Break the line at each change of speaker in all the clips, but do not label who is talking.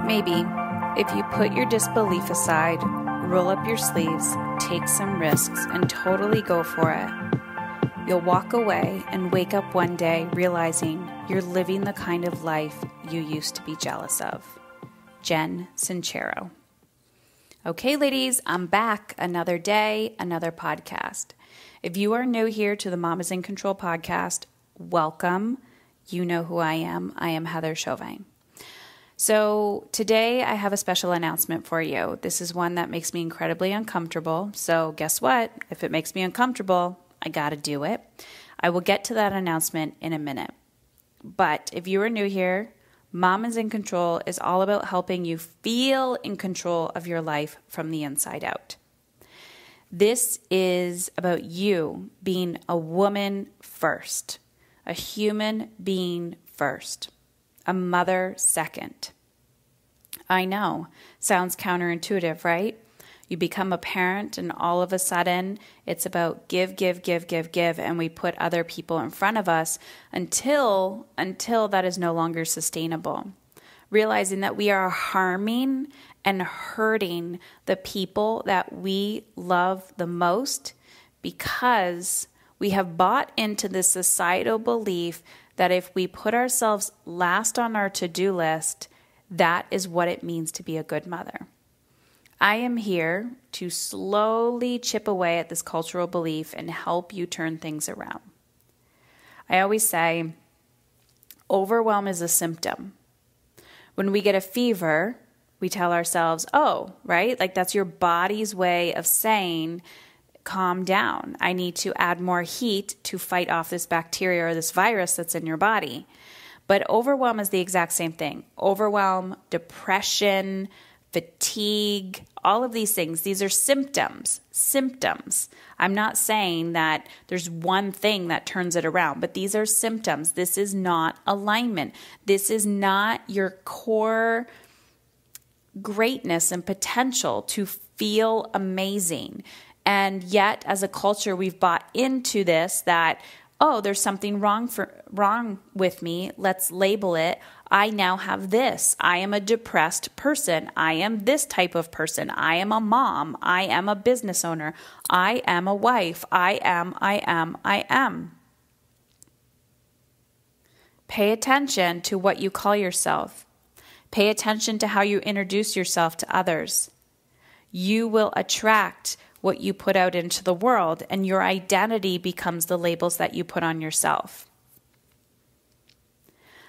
Maybe, if you put your disbelief aside, roll up your sleeves, take some risks, and totally go for it, you'll walk away and wake up one day realizing you're living the kind of life you used to be jealous of. Jen Sincero. Okay, ladies, I'm back. Another day, another podcast. If you are new here to the Mom is in Control podcast, welcome. You know who I am. I am Heather Chauvin. So today I have a special announcement for you. This is one that makes me incredibly uncomfortable. So guess what? If it makes me uncomfortable, I got to do it. I will get to that announcement in a minute. But if you are new here, Mom is in Control is all about helping you feel in control of your life from the inside out. This is about you being a woman first, a human being first, a mother second. I know, sounds counterintuitive, right? You become a parent and all of a sudden it's about give, and we put other people in front of us until that is no longer sustainable. Realizing that we are harming and hurting the people that we love the most because we have bought into this societal belief that if we put ourselves last on our to-do list, that is what it means to be a good mother. I am here to slowly chip away at this cultural belief and help you turn things around. I always say, overwhelm is a symptom. When we get a fever, we tell ourselves, oh, right? Like that's your body's way of saying, calm down. I need to add more heat to fight off this bacteria or this virus that's in your body. But overwhelm is the exact same thing. Overwhelm, depression, fatigue, all of these things, these are symptoms. I'm not saying that there's one thing that turns it around, but these are symptoms. This is not alignment. This is not your core greatness and potential to feel amazing. And yet, as a culture, we've bought into this that, oh, there's something wrong with me. Let's label it. I now have this. I am a depressed person. I am this type of person. I am a mom. I am a business owner. I am a wife. I am. Pay attention to what you call yourself. Pay attention to how you introduce yourself to others. You will attract what you put out into the world, and your identity becomes the labels that you put on yourself.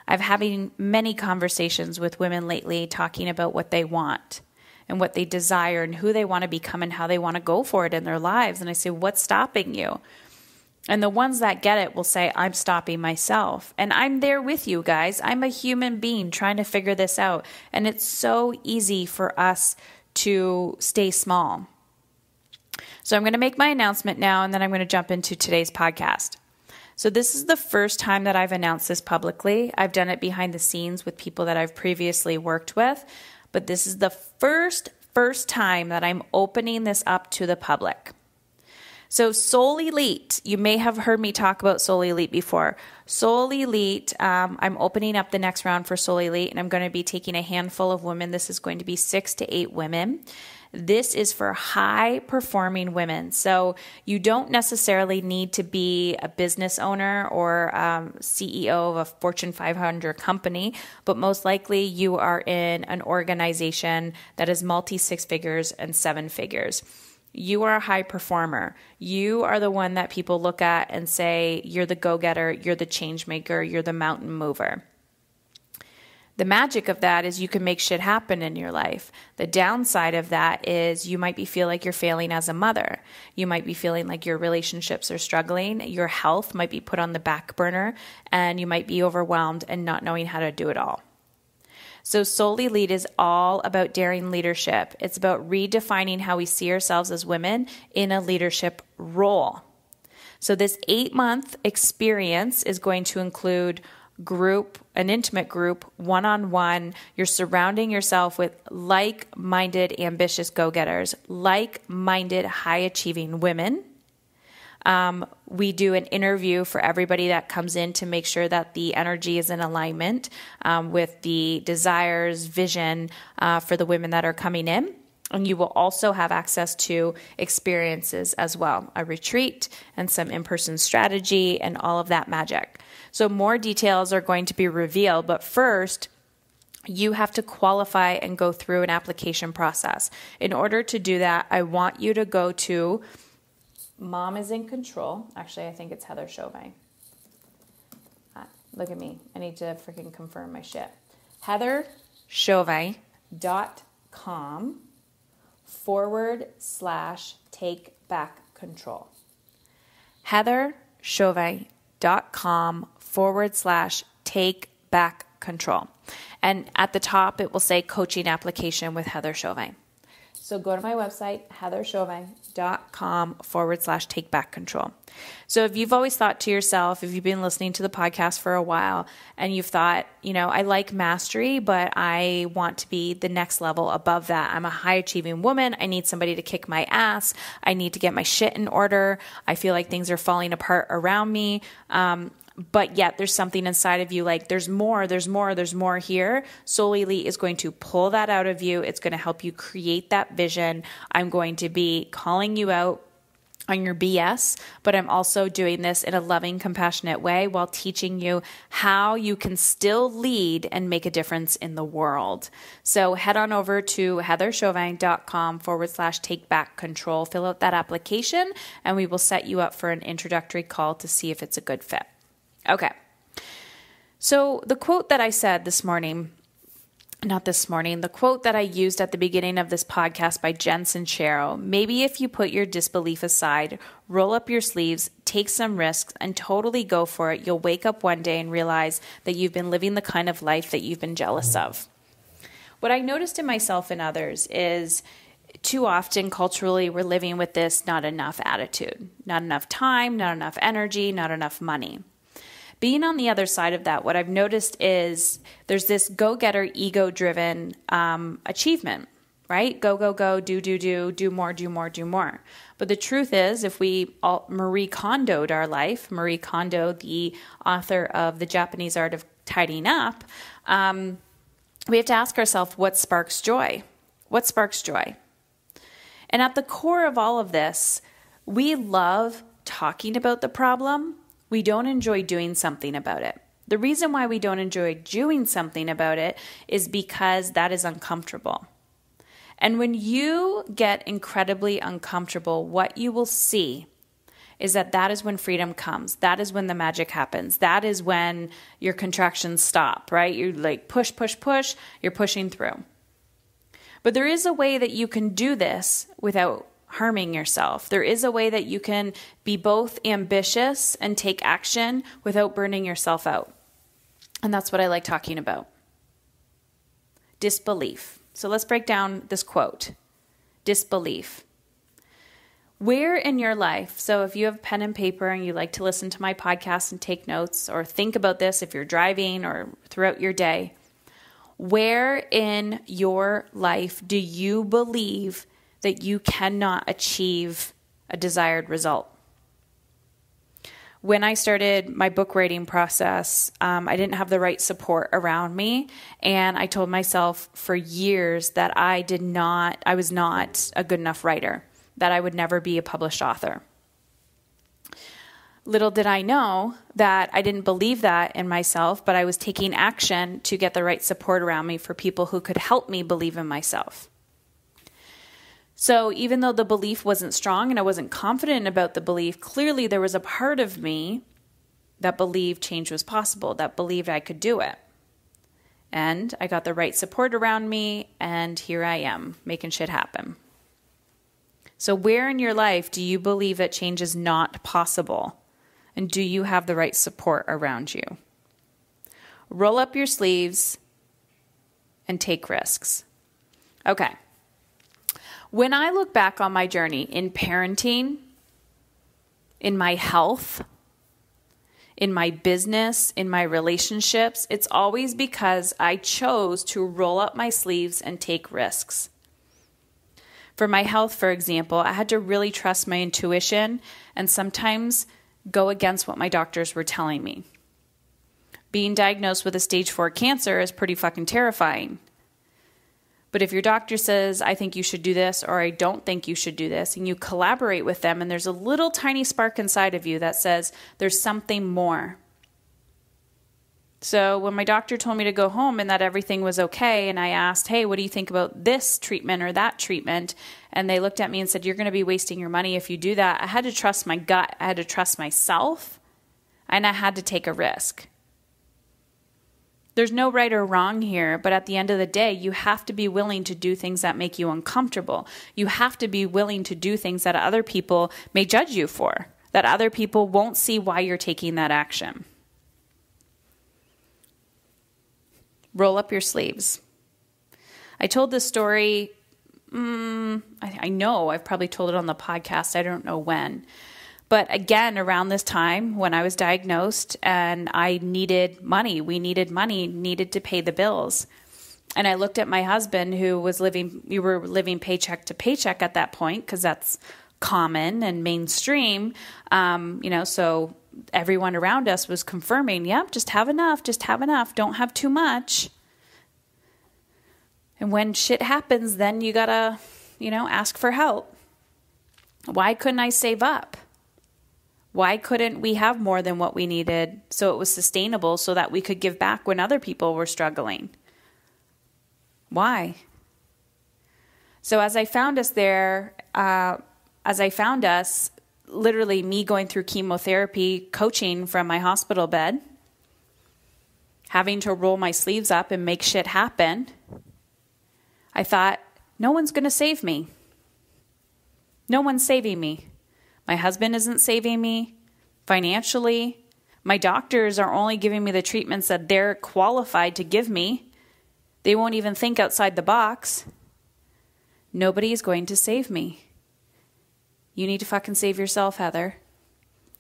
I've having many conversations with women lately talking about what they want and what they desire and who they want to become and how they want to go for it in their lives. And I say, what's stopping you? And the ones that get it will say, I'm stopping myself. And I'm there with you guys. I'm a human being trying to figure this out. And it's so easy for us to stay small. So I'm going to make my announcement now, and then I'm going to jump into today's podcast. So this is the first time that I've announced this publicly. I've done it behind the scenes with people that I've previously worked with, but this is the first time that I'm opening this up to the public. So Soul Elite, you may have heard me talk about Soul Elite before. Soul Elite, I'm opening up the next round for Soul Elite, and I'm going to be taking a handful of women. This is going to be 6 to 8 women. This is for high-performing women. So you don't necessarily need to be a business owner or CEO of a Fortune 500 company, but most likely you are in an organization that is multi-six figures and 7 figures. You are a high performer. You are the one that people look at and say, you're the go-getter, you're the change maker, you're the mountain mover. The magic of that is you can make shit happen in your life. The downside of that is you might feel like you're failing as a mother. You might be feeling like your relationships are struggling. Your health might be put on the back burner, and you might be overwhelmed and not knowing how to do it all. So Soul Elite is all about daring leadership. It's about redefining how we see ourselves as women in a leadership role. So this 8-month experience is going to include an intimate group, one-on-one. You're surrounding yourself with like-minded, ambitious go-getters, like-minded, high-achieving women. We do an interview for everybody that comes in to make sure that the energy is in alignment with the desires, vision for the women that are coming in. And you will also have access to experiences as well, a retreat and some in-person strategy and all of that magic. So more details are going to be revealed, but first, you have to qualify and go through an application process. In order to do that, I want you to go to Mom is in Control. Actually, I think it's Heather Chauvin. Look at me. I need to freaking confirm my shit. heatherchauvin.com/take back control. heatherchauvin.com/take back control. And at the top, it will say coaching application with Heather Chauvin. So go to my website, heatherchauvin.com/take back control. So if you've always thought to yourself, if you've been listening to the podcast for a while and you've thought, I like mastery, but I want to be the next level above that. I'm a high achieving woman. I need somebody to kick my ass. I need to get my shit in order. I feel like things are falling apart around me. But yet there's something inside of you like there's more here. Solely is going to pull that out of you. It's going to help you create that vision. I'm going to be calling you out on your BS, but I'm also doing this in a loving, compassionate way while teaching you how you can still lead and make a difference in the world. So head on over to heatherchauvin.com/take back control. Fill out that application and we will set you up for an introductory call to see if it's a good fit. Okay. So the quote that I said the quote that I used at the beginning of this podcast by Jen Sincero, maybe if you put your disbelief aside, roll up your sleeves, take some risks, and totally go for it, you'll wake up one day and realize that you've been living the kind of life that you've been jealous of. What I noticed in myself and others is too often culturally we're living with this not enough attitude, not enough time, not enough energy, not enough money. Being on the other side of that, what I've noticed is there's this go-getter, ego-driven achievement, right? Go, go, go, do more, do more, do more. But the truth is, if we all Marie Kondo'd our life, Marie Kondo, the author of The Japanese Art of Tidying Up, we have to ask ourselves, what sparks joy? What sparks joy? And at the core of all of this, we love talking about the problem. We don't enjoy doing something about it. The reason why we don't enjoy doing something about it is because that is uncomfortable. And when you get incredibly uncomfortable, what you will see is that is when freedom comes. That is when the magic happens. That is when your contractions stop, right? You're like push, you're pushing through. But there is a way that you can do this without harming yourself. There is a way that you can be both ambitious and take action without burning yourself out. And that's what I like talking about. Disbelief. So let's break down this quote. Disbelief. Where in your life, so if you have pen and paper and you like to listen to my podcast and take notes or think about this if you're driving or throughout your day, where in your life do you believe that you cannot achieve a desired result? When I started my book writing process, I didn't have the right support around me. And I told myself for years that I was not a good enough writer, that I would never be a published author. Little did I know that I didn't believe that in myself, but I was taking action to get the right support around me for people who could help me believe in myself. So even though the belief wasn't strong and I wasn't confident about the belief, clearly there was a part of me that believed change was possible, that believed I could do it. And I got the right support around me, and here I am, making shit happen. So where in your life do you believe that change is not possible? And do you have the right support around you? Roll up your sleeves and take risks. Okay. When I look back on my journey in parenting, in my health, in my business, in my relationships, it's always because I chose to roll up my sleeves and take risks. For my health, for example, I had to really trust my intuition and sometimes go against what my doctors were telling me. Being diagnosed with a stage 4 cancer is pretty fucking terrifying. But if your doctor says, I think you should do this, or I don't think you should do this, and you collaborate with them, and there's a little tiny spark inside of you that says there's something more. So when my doctor told me to go home and that everything was okay, and I asked, hey, what do you think about this treatment or that treatment? And they looked at me and said, you're going to be wasting your money if you do that. I had to trust my gut. I had to trust myself, and I had to take a risk. There's no right or wrong here, but at the end of the day, you have to be willing to do things that make you uncomfortable. You have to be willing to do things that other people may judge you for, that other people won't see why you're taking that action. Roll up your sleeves. I told this story, I know I've probably told it on the podcast, I don't know when. But again, around this time when I was diagnosed and I needed money, needed to pay the bills. And I looked at my husband who was we were living paycheck to paycheck at that point because that's common and mainstream. So everyone around us was confirming, yep, just have enough, don't have too much. And when shit happens, then you gotta, ask for help. Why couldn't I save up? Why couldn't we have more than what we needed so it was sustainable so that we could give back when other people were struggling? Why? So as I found us there, literally me going through chemotherapy, coaching from my hospital bed, having to roll my sleeves up and make shit happen, I thought, no one's going to save me. No one's saving me. My husband isn't saving me financially. My doctors are only giving me the treatments that they're qualified to give me. They won't even think outside the box. Nobody is going to save me. You need to fucking save yourself, Heather.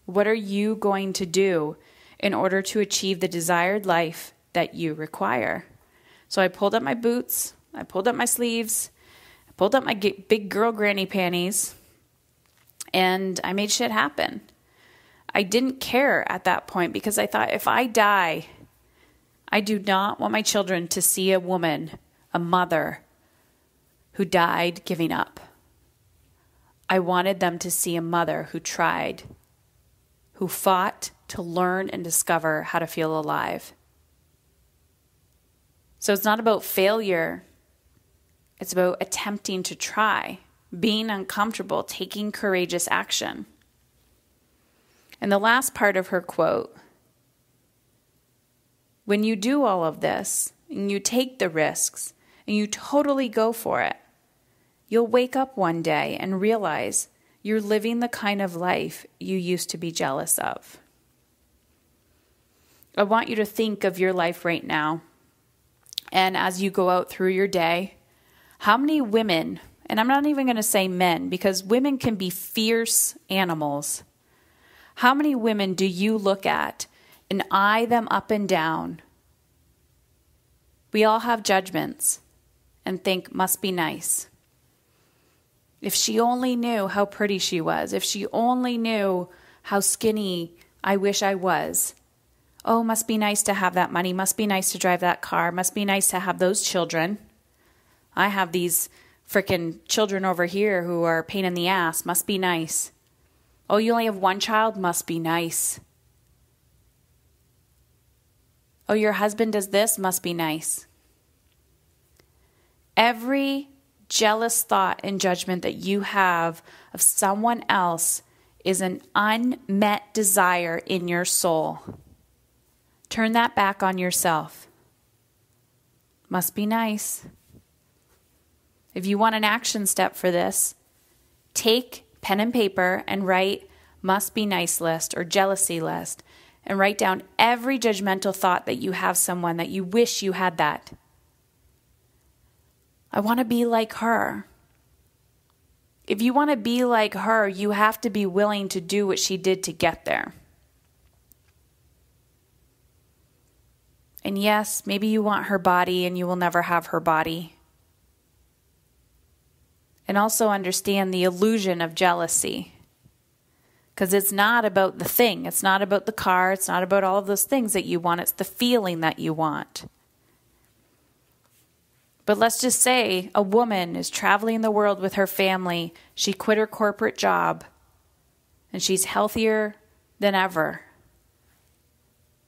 What are you going to do in order to achieve the desired life that you require? So I pulled up my boots. I pulled up my sleeves. I pulled up my big girl granny panties. And I made shit happen. I didn't care at that point because I thought if I die, I do not want my children to see a woman, a mother, who died giving up. I wanted them to see a mother who tried, who fought to learn and discover how to feel alive. So it's not about failure. It's about attempting to try. Being uncomfortable, taking courageous action. And the last part of her quote, when you do all of this, and you take the risks, and you totally go for it, you'll wake up one day and realize you're living the kind of life you used to be jealous of. I want you to think of your life right now, and as you go out through your day, how many women, and I'm not even going to say men, because women can be fierce animals. How many women do you look at and eye them up and down? We all have judgments and think, must be nice. If she only knew how pretty she was, if she only knew how skinny I wish I was. Oh, must be nice to have that money, must be nice to drive that car, must be nice to have those children. I have these freaking children over here who are a pain in the ass. Must be nice. Oh, you only have one child? Must be nice. Oh, your husband does this? Must be nice. Every jealous thought and judgment that you have of someone else is an unmet desire in your soul. Turn that back on yourself. Must be nice. If you want an action step for this, take pen and paper and write must be nice list or jealousy list and write down every judgmental thought that you have someone that you wish you had that. I want to be like her. If you want to be like her, you have to be willing to do what she did to get there. And yes, maybe you want her body and you will never have her body. And also understand the illusion of jealousy. Because it's not about the thing. It's not about the car. It's not about all of those things that you want. It's the feeling that you want. But let's just say a woman is traveling the world with her family. She quit her corporate job. And she's healthier than ever.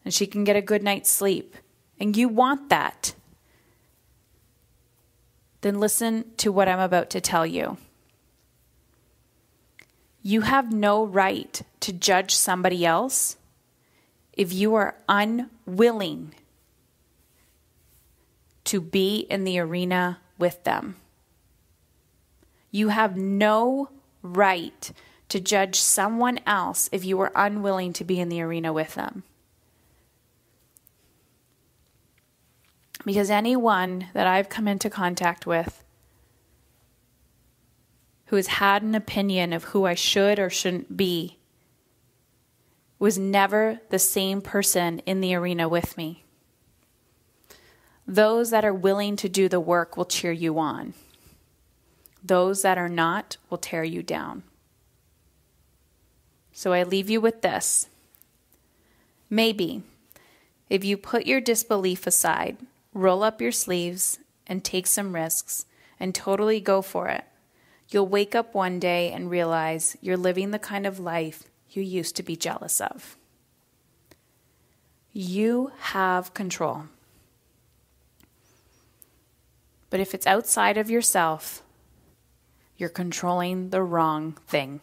And she can get a good night's sleep. And you want that. Then listen to what I'm about to tell you. You have no right to judge somebody else if you are unwilling to be in the arena with them. You have no right to judge someone else if you are unwilling to be in the arena with them. Because anyone that I've come into contact with who has had an opinion of who I should or shouldn't be was never the same person in the arena with me. Those that are willing to do the work will cheer you on. Those that are not will tear you down. So I leave you with this. Maybe, if you put your disbelief aside, roll up your sleeves and take some risks and totally go for it, you'll wake up one day and realize you're living the kind of life you used to be jealous of. You have control. But if it's outside of yourself, you're controlling the wrong thing.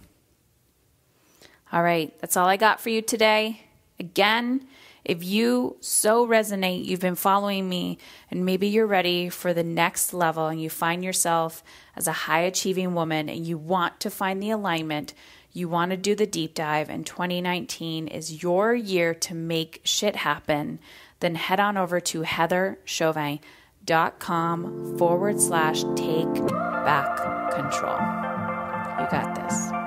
All right, that's all I got for you today. Again, if you so resonate, you've been following me, and maybe you're ready for the next level and you find yourself as a high-achieving woman and you want to find the alignment, you want to do the deep dive, and 2019 is your year to make shit happen, then head on over to heatherchauvin.com/take back control. You got this.